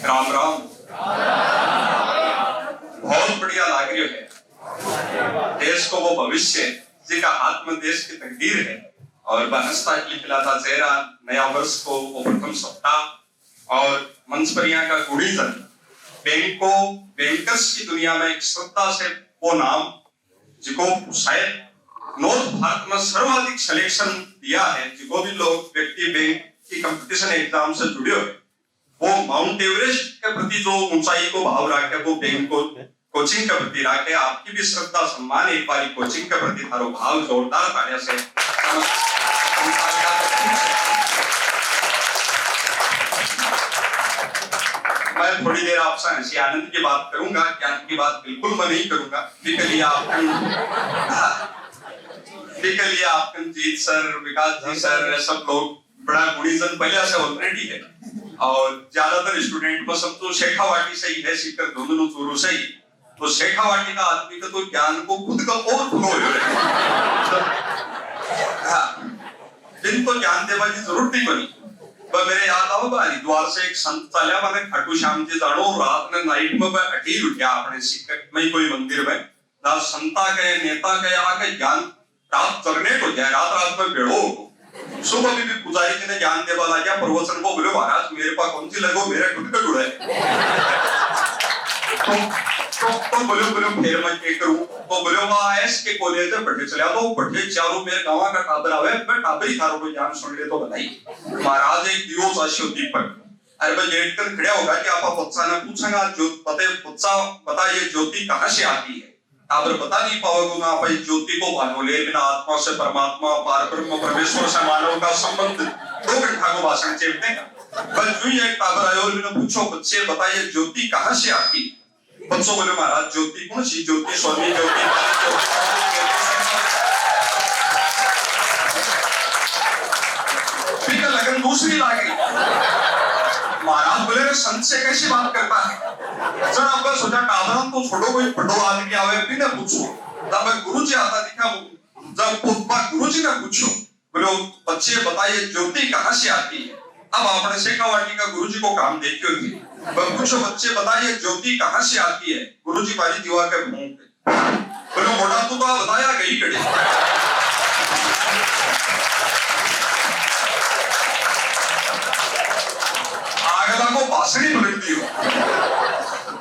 राम राम। बहुत बढ़िया लाग रही है। देश को वो भविष्य जिसका हाथ में देश की तकदीर है और बनस्ता खिला था चेहरा नया वर्ष को वो प्रथम सप्ताह और मंच पर यहाँ का गुणीजन बैंकों बैंकर्स की दुनिया में एक श्रद्धा से वो नाम जिको शायद नॉर्थ भारत में सर्वाधिक सिलेक्शन दिया है, जिको भी लोग व्यक्ति बैंक की कंपटीशन एग्जाम से जुड़े हुए वो माउंट एवरेस्ट के प्रति जो ऊंचाई को भाव रखे वो बैंक को कोचिंग के प्रति रखे। आपकी भी श्रद्धा सम्मान एक बारी कोचिंग के प्रति थारो भाव जोरदार तालियां से मैं थोड़ी देर आपसे हंसी आनंद की बात करूंगा, ज्ञान की बात बिल्कुल मैं नहीं करूंगा। निकलिए आप जीत सर, विकास जी सर, सब लोग बड़ा गुणीजन पहले से ऑलरेडी है और ज्यादातर स्टूडेंट को सब तो शेखावाटी से ही है, सीकर दोनों चोरों से ही। तो शेखावाटी का आदमी का तो ज्ञान को खुद का और फ्लो है, जिनको ज्ञान देवा की जरूरत नहीं बनी। पर मेरे याद आओ हरिद्वार से एक संत चला, मैंने खाटू श्याम जी जानो रात में नाइट में मैं अटीर उठा अपने सीकर में कोई मंदिर में ना संता के नेता के आके ज्ञान रात जगने को जाए, रात रात में बेड़ो सुबह भी पुजारी जी ने ज्ञान देवा लगा प्रवचन को बोले महाराज मेरे पास कौन सी लगो मेरे खुद का जुड़ा है। तो बोलो फिर मैं क्या करूं, तो बोलो एस के कॉलेज में पढ़े चला तो पढ़े चारों मेरे गांव का टाबर आवे मैं टाबरी थारो को ज्ञान सुन ले तो बताई महाराज एक दिवस आशो दीपक अरे मैं लेट कर खड़ा होगा कि आप बच्चा ने पूछेगा जो बच्चा बता ये ज्योति कहां से आती है, टाबर बता नहीं पाओगे ना आप ज्योति को भानो ले बिना आत्मा से परमात्मा पार ब्रह्म परमेश्वर से मानव का संबंध 2 घंटा को भाषण चेपने का। बस यूं एक टाबर आयो और मैंने पूछो बच्चे बताइए ज्योति कहां से आती है। बच्चों बोले महाराज ज्योति कौन सी ज्योति, स्वामी ज्योति फिर लगन दूसरी लागी। महाराज बोले संत से कैसी बात करता है सर, आपका सोचा टाबरन तो छोड़ो कोई बड़ो आदमी आवे बिना पूछो, जब गुरुजी आता दिखा जब गुरुजी ने पूछो बोलो बच्चे बताइए ज्योति कहां से आती है। अब आपने शेखावाटी का गुरुजी को काम देखियो थी, पूछो बच्चे बताइए ज्योति कहां से आती है। गुरुजी बाजी दीवार के मुंह पे बोलो मोटा तू तो बताया गई कड़ी। आगला को भाषणी पलट दी हो।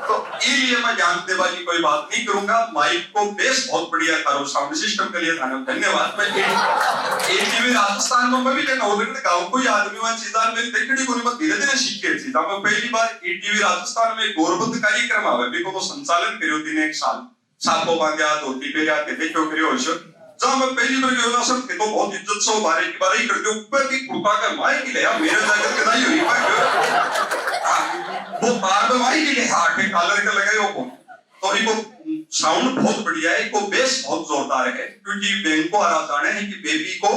तो इसलिए मैं ज्ञान देवा की कोई बात नहीं करूंगा। माइक को बेस बहुत बढ़िया करो, साउंड सिस्टम के लिए धन्यवाद। मैं एटीवी राजस्थान में मैं भी देखा उधर गांव कोई आदमी वहां चीज़ार मेरी देखड़ी को मैं धीरे-धीरे सीख के थी। तब मैं पहली बार एटीवी राजस्थान में गौरवंत कार्यक्रम आवे बिको तो संचालन करियो दिन एक साल सापो बांध्या धोती पे जाते देखो करियो होशो। जब मैं पहली बार गयो ना सब तो बहुत इज्जत से बारे की बारे कर दो ऊपर की कृपा का माइक ले यार मेरे जाकर के नहीं हुई वो तार में माइक ले हाथ में कॉलर का लगायो को तो इनको साउंड बहुत बढ़िया है, इनको बेस बहुत जोरदार है क्योंकि बैंक को आना जाने है कि बेबी को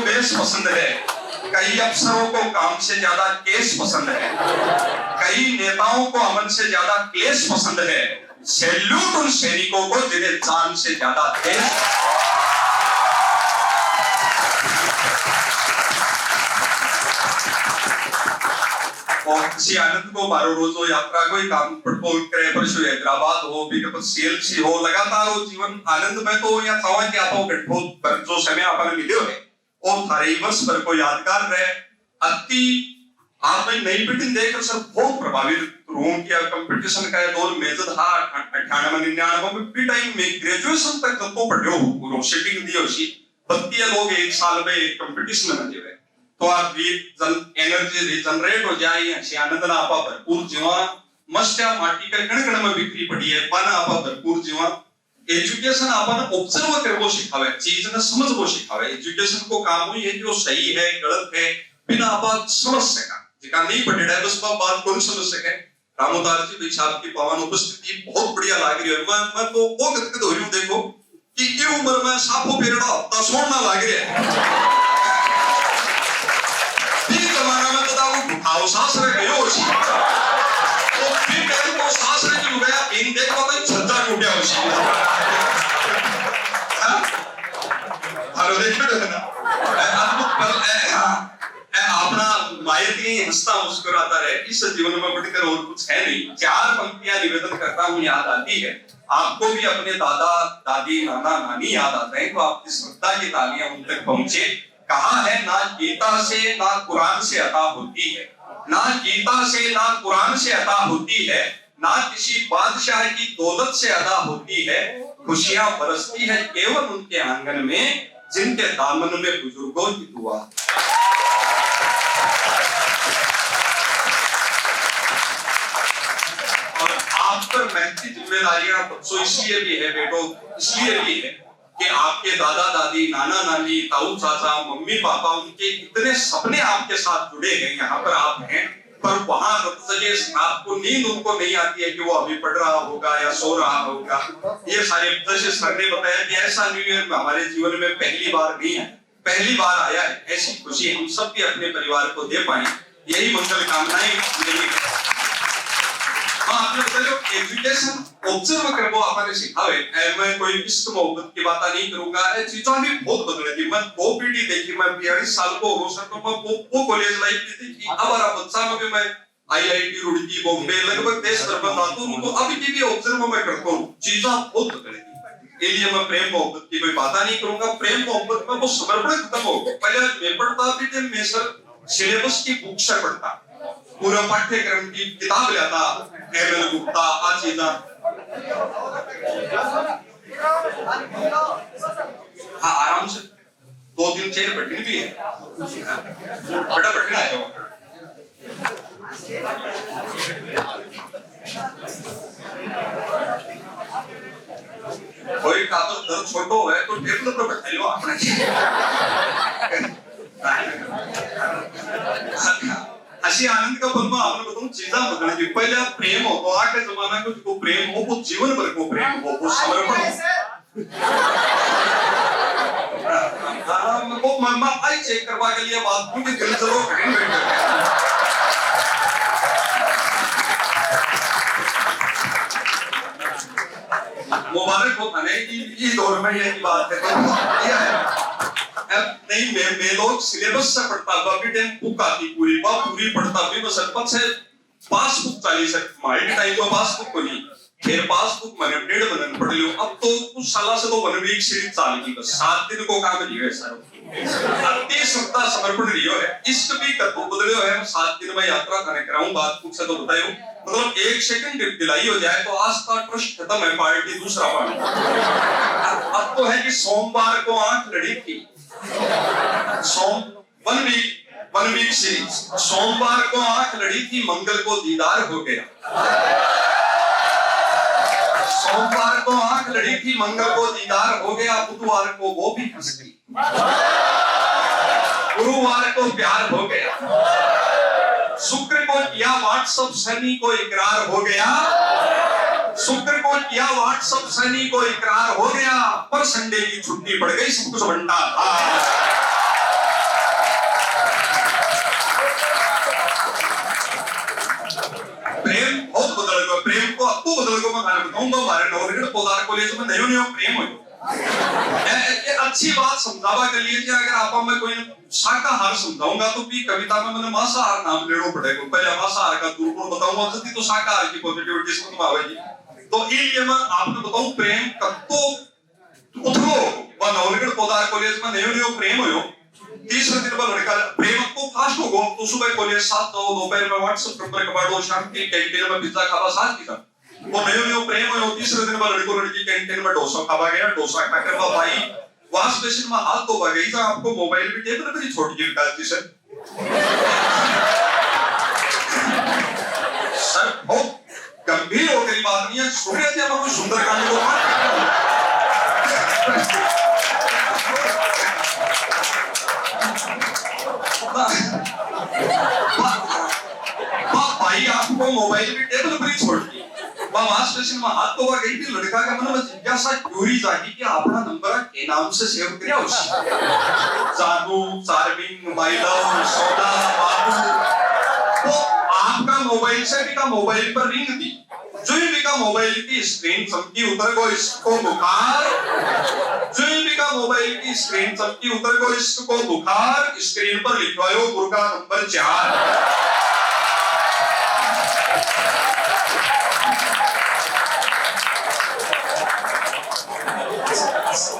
बेस पसंद है। कई अफसरों को काम से ज्यादा केस पसंद है, कई नेताओं को अमन से ज्यादा क्लेश पसंद है। सैल्यूट उन सैनिकों को जिन्हें जान से ज्यादा देश। और किसी आनंद को 12 रोजों यात्रा कोई काम पटपोल करे परसों हैदराबाद हो बिकप सीएलसी हो लगातार वो जीवन आनंद में तो या था कि आप घंटों पर जो समय आपने मिले है और थारे वर्ष पर को यादगार रहे। अति आप नई पीढ़ी देखकर सर बहुत प्रभावित रूम किया कंपटीशन का दौर मेजर था 98-99 में भी टाइम में ग्रेजुएशन तक तो पढ़े हो सेटिंग दी होसी 32 लोग एक साल में कंपटीशन में दिए तो आप भी एनर्जी रिजनरेट हो जाए। आनंद ना आपा भरपूर जीवा मस्त माटी का कण कण में बिखरी पड़ी है पाना आपा भरपूर जीवा। एजुकेशन आपन ऑब्जर्व करबो सिखावे, चीज ने समझबो सिखावे। एजुकेशन को काम हुई है जो सही है गलत है बिना आप समझ सका जिका नहीं पढ़ेड़ा है बस बात कौन समझ सके। रामोदार जी भाई साहब की पावन उपस्थिति बहुत बढ़िया लग रही है। मैं तो वो गदगद हो रही हूं देखो कि ये उम्र में साफो पेरड़ा हफ्ता सोना लग रहा है। जमाना में तो आओ सासरे गयो होसी तो फिर कहते को सासरे जो गया इन देखो तो छज्जा टूटा होसी। हेलो देखो ना अपना मायती हंसता मुस्कुराता रहे, इस जीवन में बढ़कर और कुछ है नहीं। 4 पंक्तियां निवेदन करता हूँ, याद आती है आपको भी, अपने दादा दादी नाना नानी याद आते हैं तो आपकी श्रद्धा की तालियां उन तक पहुंचे। कहा है ना गीता से ना कुरान से अता होती है, ना गीता से ना कुरान से अता होती है, ना किसी बादशाह की दौलत से अदा होती है। खुशियां बरसती है केवल उनके आंगन में जिनके दामन में बुजुर्गों की दुआ। और आप पर महती जिम्मेदारियां बच्चों इसलिए भी है बेटो, इसलिए भी है कि आपके दादा दादी नाना नानी ताऊ चाचा मम्मी पापा उनके इतने सपने आपके साथ जुड़े हैं। यहाँ पर आप हैं पर वहां रात को नींद उनको नहीं आती है कि वो अभी पढ़ रहा होगा या सो रहा होगा। ये सारे जैसे सर ने बताया कि ऐसा न्यू ईयर हमारे जीवन में पहली बार नहीं है, पहली बार आया है। ऐसी खुशी हम सब भी अपने परिवार को दे पाए, यही मंगल कामनाएं। आपने बताया एजुकेशन ऑब्जर्व कर वो आपने सिखावे। मैं कोई इश्क मोहब्बत की बात नहीं करूंगा, चीजें भी बहुत बदल गई। मैं वो पीढ़ी देखी, मैं 42 साल को हो सकता मैं वो कॉलेज लाइफ की थी कि अब हमारा बच्चा में भी मैं IIT रुड़की बॉम्बे लगभग देश भर में आता हूं, उनको अभी की भी ऑब्जर्व मैं करता हूं, चीजें बहुत बदल गई। इसलिए मैं प्रेम मोहब्बत की कोई बात नहीं करूंगा। प्रेम मोहब्बत में वो समर्पण खत्म हो गया। पहले मैं पढ़ता भी थे, मैं सर सिलेबस की बुक से पढ़ता, पूरा पाठ्यक्रम की किताब लेता, एमएल गुप्ता आजीजा। हाँ आराम से 2-3 चेयर बैठनी भी है, बड़ा बैठना है। कोई का तो दर्द छोटो है तो टेबल पर बैठा लो अपने। अशी आनंद का पल में आपने बताऊं चीजा बदल गई। पहले प्रेम हो तो आज के जमाना में जो प्रेम हो वो जीवन भर को प्रेम हो, वो समर्पण हो। वो मम्मा आई चेक करवा के लिए बात क्योंकि दिल चलो कहीं मुबारक हो थाने की इस दौर में ये बात है तो किया है। नहीं मैं लोग सिलेबस से पढ़ता बाकी टाइम बुक आती पूरी पढ़ता भी बस पद से पासबुक चाहिए सर हमारे टाइम में पासबुक को नहीं, फिर पासबुक मैंने 1.5 महीने पढ़ लियो। अब तो कुछ साल से तो 1 वीक सीरीज चाल की बस 7 दिन को काम नहीं है सर। अति सप्ताह समर्पण लियो है, इष्ट भी कतो बदलियो है। 7 दिन में यात्रा करने कराऊं, बात कुछ से तो बतायो मतलब 1 सेकंड दिलाई हो जाए तो आस्था ट्रस्ट खत्म है, पार्टी दूसरा पार्टी। अब तो है कि सोमवार को आंख लड़ी थी, वन वीक सीरीज। सोमवार को आंख लड़ी थी, मंगल को दीदार हो गया। सोमवार को आंख लड़ी थी, मंगल को दीदार हो गया। बुधवार को वो भी हंस गई, गुरुवार को प्यार हो गया। शुक्र को किया व्हाट्सएप, शनि को इकरार हो गया। शुक्र को किया व्हाट्सएप, शनि को इकरार हो गया। पर संडे की छुट्टी पड़ गई, सब कुछ बंटा था। प्रेम बहुत बदल गया, प्रेम को अब तो बदल गया। मैं बताऊंगा हमारे नवनिर्मित पौधार कॉलेज में नयो प्रेम हो। अच्छी बात समझावा के लिए कि अगर आप मैं कोई शाकाहार समझाऊंगा तो भी कविता में मैंने मांसाहार नाम लेना पड़ेगा। पहले मांसाहार का दुर्गुण बताऊंगा जल्दी तो शाकाहार की पॉजिटिविटी समझ में आवेगी। तो इसलिए मैं आपको बताऊं प्रेम कत्तो उठो व नवनिर्मित पौधार कॉलेज में नयो प्रेम हो। तीसरे दिन पर लड़का प्रेम को फास्ट हो गो तो सुबह कॉलेज 7 तो दोपहर में व्हाट्सएप नंबर के बाद शाम की कैंटीन में पिज्जा खावा साथ की था। वो नयो प्रेम हो। तीसरे दिन पर लड़को लड़की कैंटीन में डोसा खावा गया, डोसा खाकर वो भाई वॉश बेसिन में हाथ धोवा गई था। आपको मोबाइल भी टेबल पे छोड़ दी काजी से सर बहुत गंभीर हो गई बात नहीं है। सुनिए थे हम सुंदर कांड को भाई आपको मोबाइल भी टेबल पर ही छोड़ दी। वॉश बेसिन में हाथ धोवा गई थी। लड़का का मन में जिज्ञासा क्यूरी जागी कि अपना नंबर के नाम से सेव किया उसी जादू चार्मिंग माइला सोना बाबू। तो आपका मोबाइल से भी का मोबाइल पर रिंग दी, जो भी का मोबाइल की स्क्रीन चमकी उतर को इसको बुखार, जोई का मोबाइल की स्क्रीन चमकी उतर को इसको बुखार, स्क्रीन पर लिखवायो गुरका नंबर 4।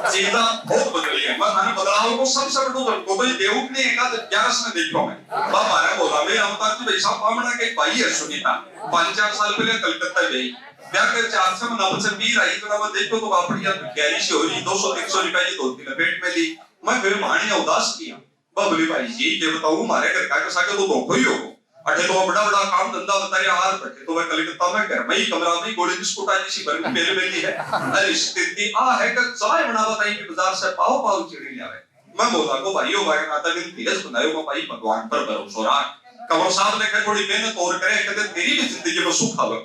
चीजा बहुत बदली है। मैं खाने बदलाव को सबसे बड़ो तो ये देवुक ने एका 11 में देखो मैं बाप आ रहा बोला मैं अवतार की भाई साहब पामना के भाई है सुनीता 5-4 साल पहले कलकत्ता गई क्या कर 400 में नव से 20 आई तो ना देखो तो बापड़िया गैरी से हो रही 200-300 रुपए की धोती लपेट में ली। मैं फिर मानी उदास किया बबली भाई जी ये बताऊं मारे घर का साके तो धोखो ही हो अठे तो बड़ा बड़ा काम धंधा बताया हार बैठे तो मैं कलकत्ता में घर में ही कमरा में गोली बिस्कुट आज सी भर में मेरे मिली है। अरे स्थिति आ है कि चाय बना बताई कि बाजार से पाव पाव चिड़ी ले आवे। मैं बोला को भाईओ भाई आता दिन धीरज बनायो को भाई भगवान पर भरोसा रख। कमर साहब ने कहा थोड़ी मेहनत और करे कहते तेरी भी जिंदगी में सुख आवे।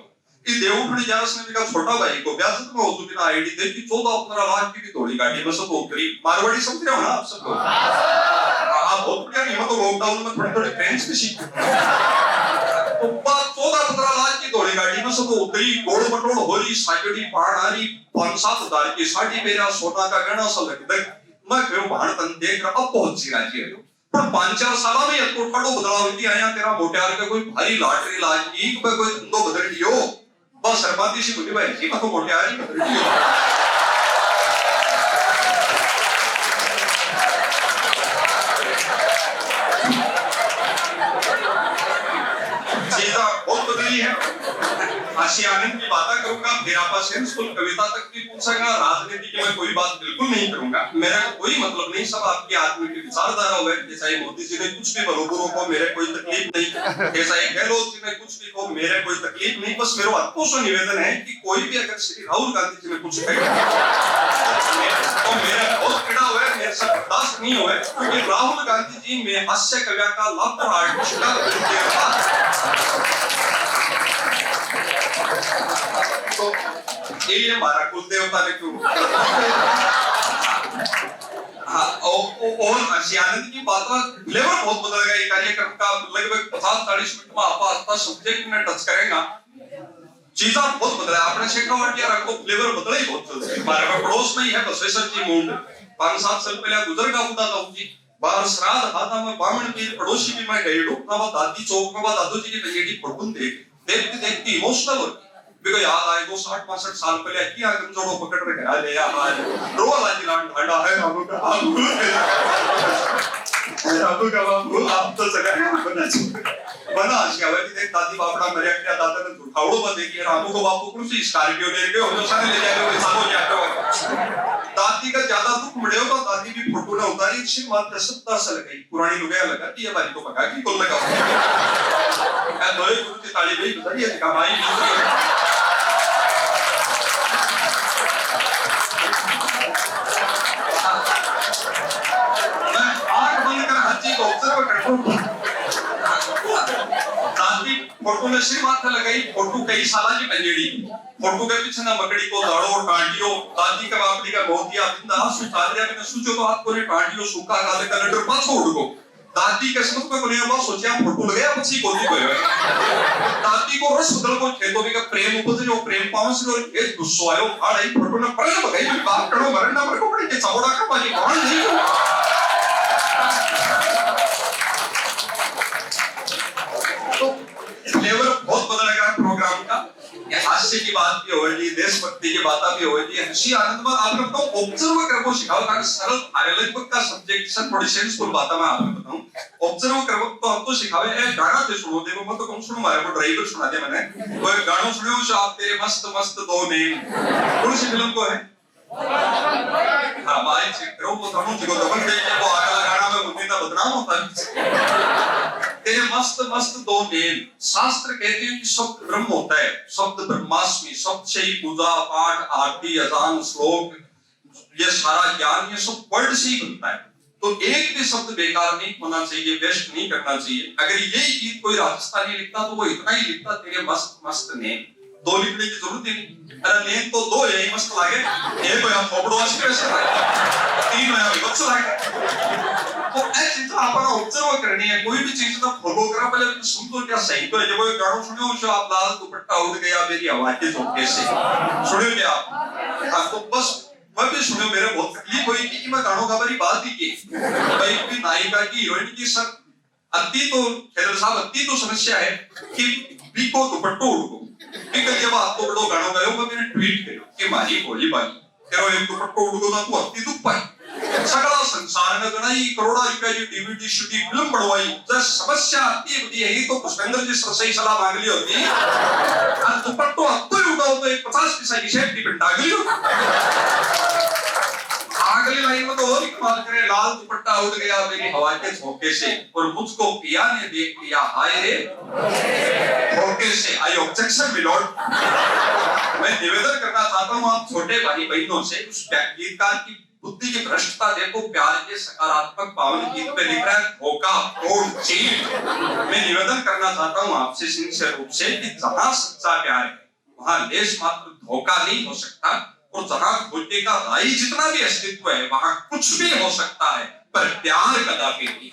इस देवउठनी जारस ने भी छोटा भाई को ब्याज में हो चुकी ना आईडी देखी 14-15 लाख की थोड़ी गाड़ी में सब ओकरी मारवाड़ी समझ रहे हो ना आप सब लोग। आप बहुत बढ़िया नहीं मतलब लॉकडाउन में थोड़ी फ्रेंच भी सीख तो 14-15 लाख की थोड़ी गाड़ी में सब उतरी गोड़ मटोड़ होली साइकिल पार आ रही 5-7 हजार की साड़ी मेरा सोना का गहना सा लग मैं क्यों भाण तन देख रहा अब पहुंच सी राजी है पर 5-4 साल में ये तो ठाड़ो बदलाव की आया तेरा मोटियार के कोई भारी लॉटरी लागी कोई धंधो बदल लियो बस सरपंच सी मुझे भाई जी मैं तो मोटियार ही बदल लियो। चीजा बहुत बदली है। आशी आनंद की बातें करूंगा फिर आपस सेंसफुल कविता तक भी पूछूंगा राजनीति की मैं कोई बात बिल्कुल नहीं करूंगा मेरा कोई मतलब नहीं सब आपकी आदमी की विचारधारा हुए जैसा ही मोदी जी ने कुछ भी बलोपुरों को मेरे कोई तकलीफ नहीं जैसा ही गहलोत जी ने कुछ भी को मेरे कोई तकलीफ नहीं बस मेरा अतोष निवेदन है कि कोई भी अगर श्री राहुल गांधी जी ने कुछ तो मेरा बहुत पीड़ा हुआ मेरे से बर्दाश्त नहीं हुआ क्योंकि राहुल गांधी जी में हास्य कविता का लाखों आर्टिस्ट का तो ये हमारा कुल देवता ने क्यों और आनंद की बात लेवल बहुत बदल गया कार्यक्रम का लगभग 50-40 मिनट में आप आता सब्जेक्ट में टच करेगा चीजा बहुत बदला आपने शेखावटिया रखो फ्लेवर बदला ही बहुत जल्दी हमारे में पड़ोस में ही है बसवेश्वर जी मूंड 5-7 साल पहले गुजर का बुदा था जी बाहर श्राद्ध हाथा में बामण की पड़ोसी भी मैं गई डूबना वो दादी चौक में वो दादू जी की बेटी फोटो देखती देखती इमोशनल हो बिको याद आए वो 60-65 साल पहले किया गमजोड़ो पकड़ के घर ले यार रोला जी लांड ढांडा है बाबू का बाबू आप तो जगह बना आशिया है कि देख दादी बापड़ा मेरे क्या दादा ने उठावड़ो में देखिए रामू को बापू को सी स्कॉर्पियो ले गए और सारे ले जाए वो सामो जाके दादी का ज्यादा दुख मिले तो दादी भी फोटो ना उतारी छी मात्र 70 साल गई पुरानी लुगाई लगा कि ये बारी को पका की कोल लगा मैं दोए गुरु की ताली भी बताइए कमाई फोटो में सिर माथे लगाई फोटो कई साला की पंजेड़ी फोटो के पीछे ना मकड़ी को दाड़ो टांटियो दादी का बापड़ी का मोतिया बिंदा सुचार दिया मैंने सूचो तो हाथ को ने टांटियो सूखा काले कलर पर छोड़ को दादी के समझ में कोने बस सोचा फोटो लगाया पछी गोदी को दादी को रस बदल को खेतो का प्रेम उपज जो प्रेम पावस और एक गुस्सा आयो फाड़ाई फोटो ने पर लगाई बात करो मरना पर को के चौड़ा का बाजी कौन नहीं लेवल बहुत बदलेगा प्रोग्राम का हास्य की बात भी होगी देशभक्ति की बातें भी होगी हंसी आनंद में आप लोग को ऑब्जर्व करको सिखाओ ताकि सरल आर्यलैंड का सब्जेक्ट सन थोड़ी सेंसफुल बातें मैं आपको बताऊं ऑब्जर्व करको तो हम तो सिखावे ए गाना तो सुनो देखो मैं तो कौन सुनो मारे को ड्राइवर सुना दे मैंने वो गाना सुनो जो आप तेरे मस्त मस्त दो नेम कौन सी फिल्म को है हां भाई चेक करो वो दोनों को दबन दे के वो अगला गाना में मुझे ना बदनाम होता है तेरे मस्त मस्त दो नेम शास्त्र कहते हैं कि शब्द ब्रह्म होता है शब्द ब्रह्मास्मि शब्द से ही पूजा पाठ आरती अजान श्लोक ये सारा ज्ञान ये सब वर्ड से ही बनता है तो एक भी शब्द बेकार नहीं होना चाहिए वेस्ट नहीं करना चाहिए अगर यही गीत कोई राजस्थानी लिखता तो वो इतना ही लिखता तेरे मस्त मस्त नेम दो लिखने की जरूरत ही नहीं अरे नेम तो दो यही मस्त लागे एक को यहाँ फोपड़ो वासी वैसे लागे तीन यहाँ विभत्स लागे तो ए चीज आपण ऑब्जर्व करनी है। कोई भी चीज ना फॉलो करा पहले तो समझो क्या सही तो है। जब कोई गाना सुनो शो आप लाल दुपट्टा उड़ गया मेरी आवाज के झोंके से, सुनियो क्या आप? तो बस मैं भी सुनो, मेरे बहुत तकलीफ हुई कि मैं गानों का बारी बात ही की भाई की नायिका की हीरोइन की सर अति तो खेदर साहब अति तो समस्या है कि बीको दुपट्टो उड़को एक ये बात तो बड़ो गानों गायो मैं मैंने ट्वीट करो कि मारी बोली बाई तेरो एक दुपट्टो उड़को ना तू अति दुख पाई सगला संसार में गणाई करोड़ा रुपया की डीवीडी शूटिंग फिल्म बनवाई जब समस्या आती बड़ी है तो पुष्पेंद्र जी सही सलाह मांग ली होती और दुपट्टो अत्तो उड़ाओ तो एक 50 पैसा की सेफ्टी पिन डाल ली अगली लाइन में तो और कमाल करे लाल दुपट्टा उड़ गया मेरी हवा के झोंके से और मुझको पिया ने देख लिया हाय रे झोंके से। आई ऑब्जेक्शन मिलॉर्ड, मैं निवेदन करना चाहता हूं आप छोटे भाई बहनों से उस गीतकार की बुद्धि की भ्रष्टता देखो। प्यार के सकारात्मक पावन गीत पे लिख रहा है धोखा फ्रॉड चीट। मैं निवेदन करना चाहता हूं आपसे सिंसियर रूप से कि जहां सच्चा प्यार है वहां लेश मात्र धोखा नहीं हो सकता और जहां धोखे का राई जितना भी अस्तित्व है वहां कुछ भी हो सकता है पर प्यार कदापि नहीं।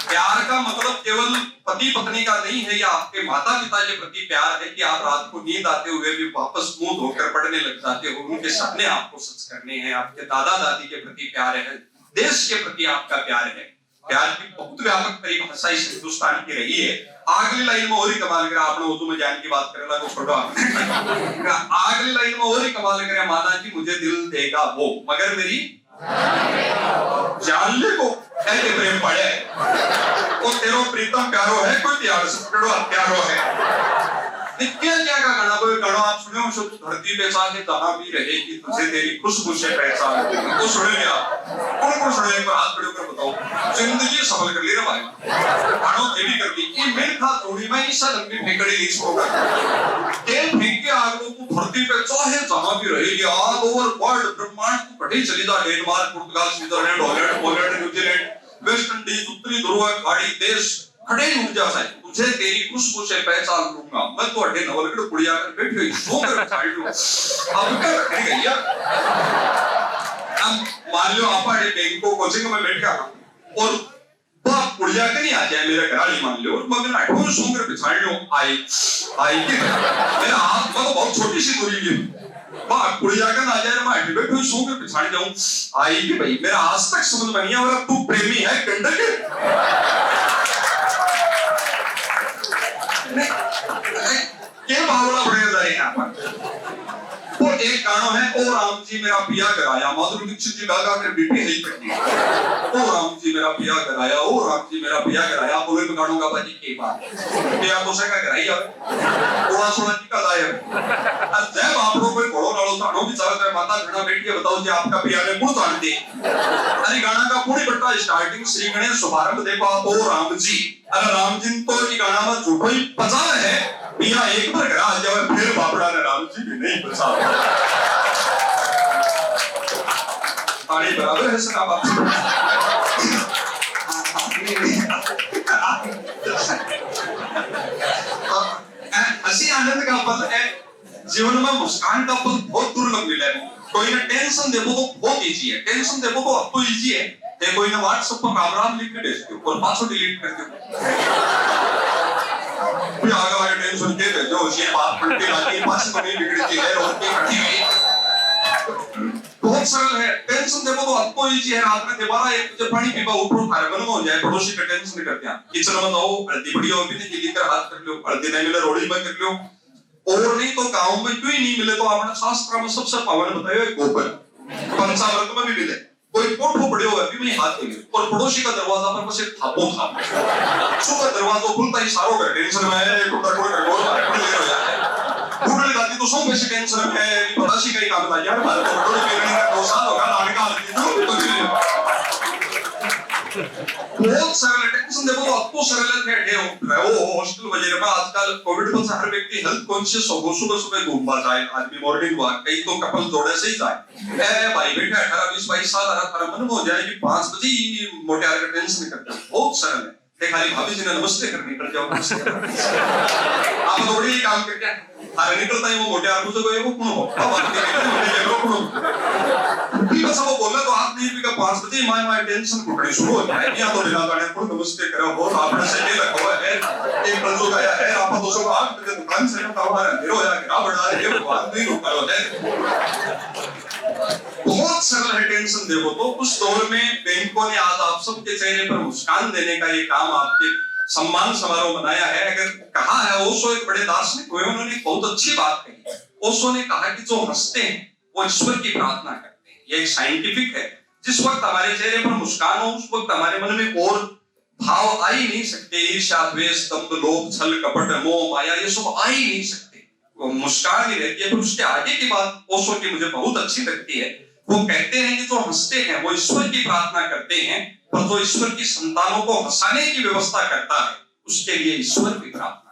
प्यार का मतलब केवल पति पत्नी का नहीं है या आपके माता पिता के प्रति प्यार है कि आप रात को नींद आते हुए भी वापस मुंह धोकर पढ़ने लग जाते हो, उनके सपने आपको सच करने हैं। आपके दादा दादी के प्रति प्यार है, देश के प्रति आपका प्यार है। प्यार की बहुत व्यापक परिभाषा इस हिंदुस्तान की रही है। अगली लाइन में और ही कमाल करा आपने उर्दू में जान की बात करेला को छोड़ो अगली लाइन में और ही कमाल करे माना कि मुझे दिल देगा वो मगर मेरी जान ले को ऐसे प्रेम पड़े वो तेरो प्रीतम प्यारो है कोई प्यार से पकड़ो प्यारो है क्या क्या का गाना कोई गाना आप सुने हो शुद्ध धरती पे साथे जहां भी रहेगी तुझे तेरी खुशबू से पहचान तो सुने आप कौन सुने एक बार हाथ खड़े होकर बताओ जिंदगी सफल कर ली रे भाई गाना ये भी कर ली ये मेरे था थोड़ी मैं इस लंबी फेंकड़ी लीज होगा तेल फेंक के आग को धरती पे चाहे जहां भी रहेगी ऑल ओवर वर्ल्ड ब्रह्मांड को कहीं चली जा Denmark Portugal Switzerland Holland Poland New Zealand West Indies उत्तरी ध्रुव खाड़ी देश खड़े ऊर्जा से तुझे तेरी खुशबू से पहचान लूंगा मैं तो अड्डे नवलगढ़ कुड़िया कर बैठी हुई सो कर बैठ लूं अब क्या रखने गई अब मान लो आप अड्डे बैंक को कोचिंग में बैठ गया और बाप कुड़िया के नहीं आ जाए मेरे घराली मान लो और मैं बिना ठोर सो कर बिछाड़ लो आई के मेरा हाथ तो बहुत छोटी सी दूरी है बाप कुड़िया का ना जाए मैं अड्डे बैठ हुई सो कर बिछाड़ जाऊं आई कि भाई मेरा आज तक समझ में नहीं आ रहा तू प्रेमी है कंडा के क्या भावना बढ़े जा रही है यहाँ पर। वो एक गाना है ओ राम जी मेरा पिया कराया माधुरी दीक्षित जी गा गा कर बीपी सही करती है ओ राम जी मेरा पिया कराया ओ राम जी मेरा पिया कराया बोले तो गानों का बाजी के बात पिया तो से का कराई है ओड़ा सोना जी का दायर अब जब आप लोग कोई घोड़ो डालो तानो भी चाहे तो माता घड़ा बैठ के बताओ जी आपका पिया ने कौन जान दे अरे गाना का पूरी बट्टा स्टार्टिंग श्री गणेश शुभारंभ देखो आप ओ राम जी अरे राम जी तो ये गाना में झूठो ही पचा है पिया एक बार करा जब फिर बापड़ा ने राम जी भी नहीं बचा पानी बराबर है सर आप हंसी आनंद का पल है जीवन में मुस्कान का पल बहुत दुर्लभ मिला है। कोई ने टेंशन देखो तो बहुत इजी है टेंशन देखो तो अब तो इजी है ते कोई ने व्हाट्सएप पर राम लिख के भेज दो और पासवर्ड डिलीट कर दो कोई आगे टेंशन के भेजो ये बात पलटी लाती पास तो नहीं बिगड़ती है और की कटी हुई बहुत सरल है टेंशन देखो तो अब तो इजी है रात में दोबारा एक जब पानी पीवा ऊपर फायर बन हो जाए पड़ोसी का टेंशन नहीं करते हैं किचन में जाओ हल्दी बढ़िया होगी नहीं गिली कर हाथ कर लो हल्दी नहीं मिले रोड़ी में कर लो और नहीं तो गांव में क्यों नहीं मिले तो आपने शास्त्र में सबसे पावन बताया गोबर पंचामृत में भी मिले कोई कोठो पड़े हुए अभी मैं हाथ लगे और पड़ोसी का दरवाजा पर बस एक थापो था सुबह दरवाजा खुलता ही सारों का टेंशन में है टुकड़ा कोई का गोल ले हो जाता है भूख लगी तो सौ पैसे टेंशन में है पड़ोसी का ही काम था यार हमारे तो थोड़ी पेरने का 2 साल होगा लाने का आदमी बहुत सरल टेंशन देखो तो आपको सरल बैठे हो वो हॉस्टल वगैरह में आजकल कोविड में हर व्यक्ति हेल्थ कॉन्शियस हो सुबह घूमवा जाए आदमी मॉर्निंग वॉक कई तो कपल जोड़े से ही जाए ए भाई बेटा 18-20-22 साल हमारा मन हो जाए कि 5 बजे मोटे आगे का टेंशन करते बहुत सरल है खाली भाभी जी ने नमस्ते करनी पड़ जाओ आप थोड़ी काम करके अरे निकलता ही वो मोटे आदमी को वो कौन हो बात ठीक है सब बोलना तो आप नहीं भी का 5 बजे माय टेंशन पकड़ी शुरू हो जाए या तो बिना गाने को नमस्ते करो हो आपने से ये लगा है एक प्रजो गया है आप तो सब 8 बजे दुकान से ना हमारा हीरो या गिरा बढ़ा ये बात नहीं रुक करो है बहुत सरल है टेंशन देखो तो उस दौर में बैंकों ने आज आप सबके चेहरे पर मुस्कान देने का ये काम आपके सम्मान समारोह बनाया है। अगर कहा है ओशो एक बड़े दार्शनिक हुए उन्होंने बहुत अच्छी बात कही। ओशो ने कहा कि जो हंसते हैं वो ईश्वर की प्रार्थना करते हैं। ये एक साइंटिफिक है। जिस वक्त हमारे चेहरे पर मुस्कान हो उस वक्त हमारे मन में और भाव आ ही नहीं सकते। ईर्ष्या द्वेष दंभ लोभ छल कपट मोह माया ये सब आ ही नहीं सकते। वो मुस्कान ही रहती है। फिर उसके आगे की बात ओशो की मुझे बहुत अच्छी लगती है। वो कहते हैं कि जो हंसते हैं वो ईश्वर की प्रार्थना करते हैं, पर जो ईश्वर की संतानों को हंसाने की व्यवस्था करता है उसके लिए ईश्वर की प्रार्थना